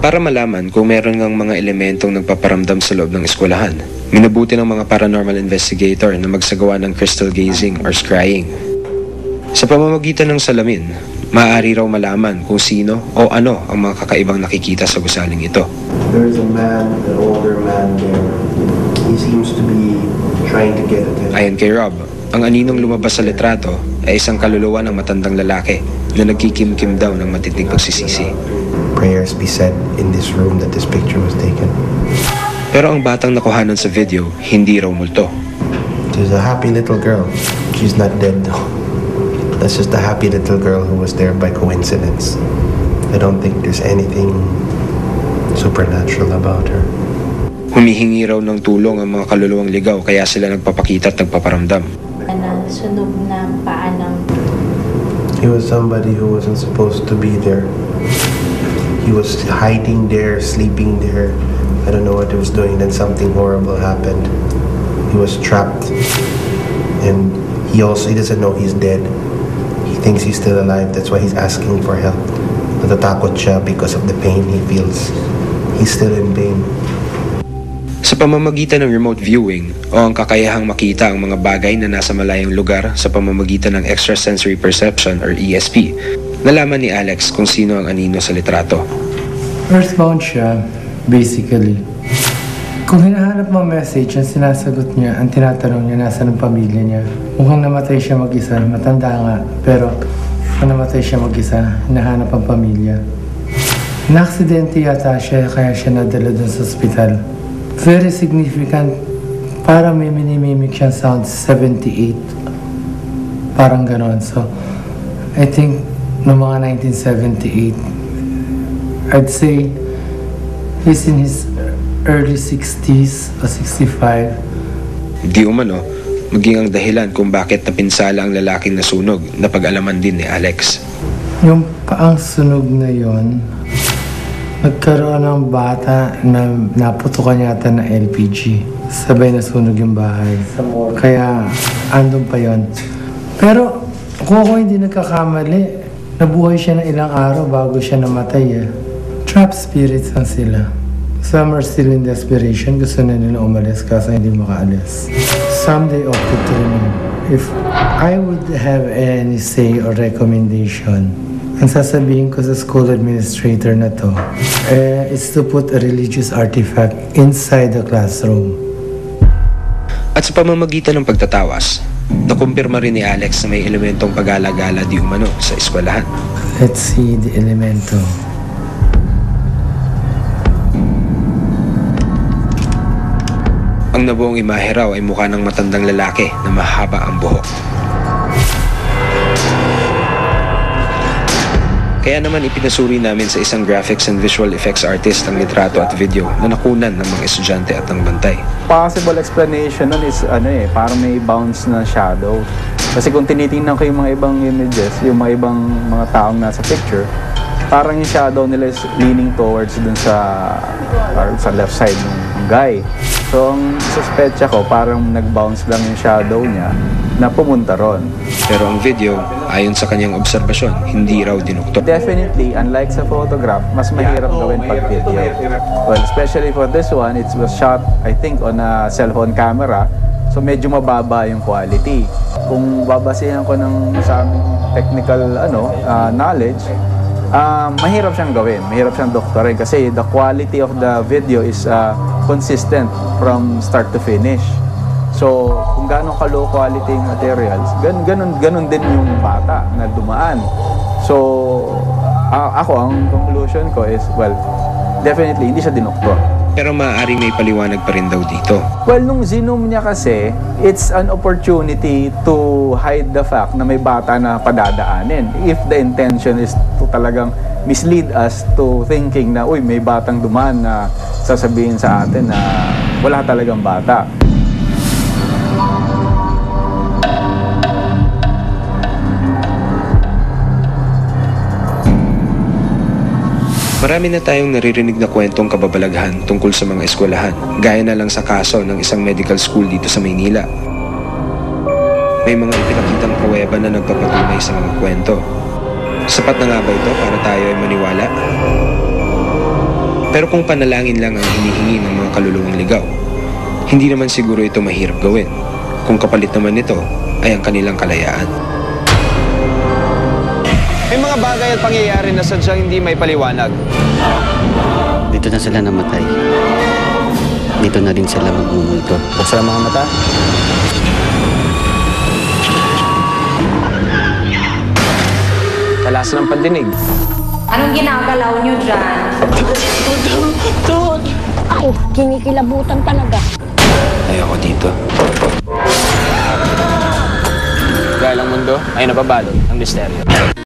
Para malaman kung meron ngang mga elementong nagpaparamdam sa loob ng eskwelahan, minabuti ng mga paranormal investigator na magsagawa ng crystal gazing or scrying. Sa pamamagitan ng salamin, maaari raw malaman kung sino o ano ang mga kakaibang nakikita sa gusaling ito. There's a man, an older man there. He seems to be trying to get attention. Ayon kay Rob, ang aninong lumabas sa litrato ay isang kaluluwa ng matandang lalaki na nagkikimkim daw ng matinding pagsisisi. Prayers be said in this room that this picture was taken. Pero ang batang nakuhanan sa video, hindi raw multo. There's a happy little girl. She's not dead though. That's just a happy little girl who was there by coincidence. I don't think there's anything supernatural about her. Humihingi raw ng tulong ang mga kaluluwang ligaw kaya sila nagpapakita at nagpaparamdam. Sunog ng paa ng... He was somebody who wasn't supposed to be there. He was hiding there, sleeping there. I don't know what he was doing. Then something horrible happened. He was trapped. And he doesn't know he's dead. He thinks he's still alive. That's why he's asking for help. Natatakot siya because of the pain he feels. He's still in pain. Sa pamamagitan ng remote viewing o ang kakayahang makita ang mga bagay na nasa malayong lugar sa pamamagitan ng extrasensory perception or ESP, nalaman ni Alex kung sino ang anino sa litrato. Earthbound siya, basically. Kung hinahanap mo message, ang sinasagot niya, ang tinatanong niya, nasa ng pamilya niya. Mukhang namatay siya mag-isa, matanda nga, pero kung namatay siya mag-isa, hinahanap ang pamilya. Na-aksidente yata siya, kaya siya nadala dun sa ospital. Very significant, parang may minimimic siyang sound, 78. Parang ganon. So, I think, no mga 1978, I'd say, he's in his early 60s o 65. Di umano, maging ang dahilan kung bakit napinsala ang lalaking nasunog na pag-alaman din ni Alex. Yung paang sunog na yon, nagkaroon ng bata na naputukan yata ng LPG. Sabay nasunog yung bahay. Kaya andun pa yon. Pero kung ako hindi nagkakamali, nabuhay siya ng ilang araw bago siya namatay eh. Trap spirits ang sila. Some are still in desperation. Gusto na nila umalis kasi hindi makaalis. Some they opted to remain. If I would have any say or recommendation, ang sasabihin ko sa school administrator na to, is to put a religious artifact inside the classroom. At sa pamamagitan ng pagtatawas, nakumpirma rin ni Alex na may elementong pag-alagala di umano sa eskwelahan. Let's see the elemento. Ang nabuong imahe raw ay mukha ng matandang lalaki na mahaba ang buhok. Kaya naman ipinasuri namin sa isang graphics and visual effects artist ang litrato at video na nakunan ng mga estudyante at ng bantay. Possible explanation nun is parang may bounce na shadow. Kasi kung tinitingnan ko yung mga ibang images, yung mga ibang mga taong nasa picture, parang yung shadow nila is leaning towards dun sa left side ng guy. So ang suspetsa ko, parang nag-bounce lang yung shadow niya na pumunta ron. Pero ang video, ayon sa kanyang obserbasyon, hindi raw dinuktok. Definitely, unlike sa photograph, mas mahirap gawin pag video. Well, especially for this one, it was shot, I think, on a cellphone camera. So medyo mababa yung quality. Kung babasihan ko sa aming technical knowledge, mahirap siyang gawin, mahirap siyang doktorin kasi the quality of the video is consistent from start to finish. So, kung gaano ka-low quality materials, ganun din yung bata na dumaan. So, ako, ang conclusion ko is, well, definitely, hindi siya dinoktor. Pero maaaring may paliwanag pa rin daw dito. Well, nung zinom niya kasi, it's an opportunity to hide the fact na may bata na padadaanin. If the intention is to talagang mislead us to thinking na, uy, may batang dumaan na sasabihin sa atin na wala talagang bata. Marami na tayong naririnig na kwentong kababalaghan tungkol sa mga eskwelahan, gaya na lang sa kaso ng isang medical school dito sa Maynila. May mga ipinakitang pruweba na nagpapatunay sa mga kwento. Sapat na nga ba ito para tayo ay maniwala? Pero kung panalangin lang ang hinihingi ng mga kaluluwang ligaw, hindi naman siguro ito mahirap gawin. Kung kapalit naman nito ay ang kanilang kalayaan. May mga bagay at pangyayari na sadyang hindi may paliwanag. Dito na sila namatay. Dito na rin sila magmumulto. Buksan ang mga mata. Talasan ng pandinig. Anong ginagalaw niyo dyan? Ako, kinikilabutan talaga. Ayoko dito. Dahil ang mundo ay nababalot ng misteryo.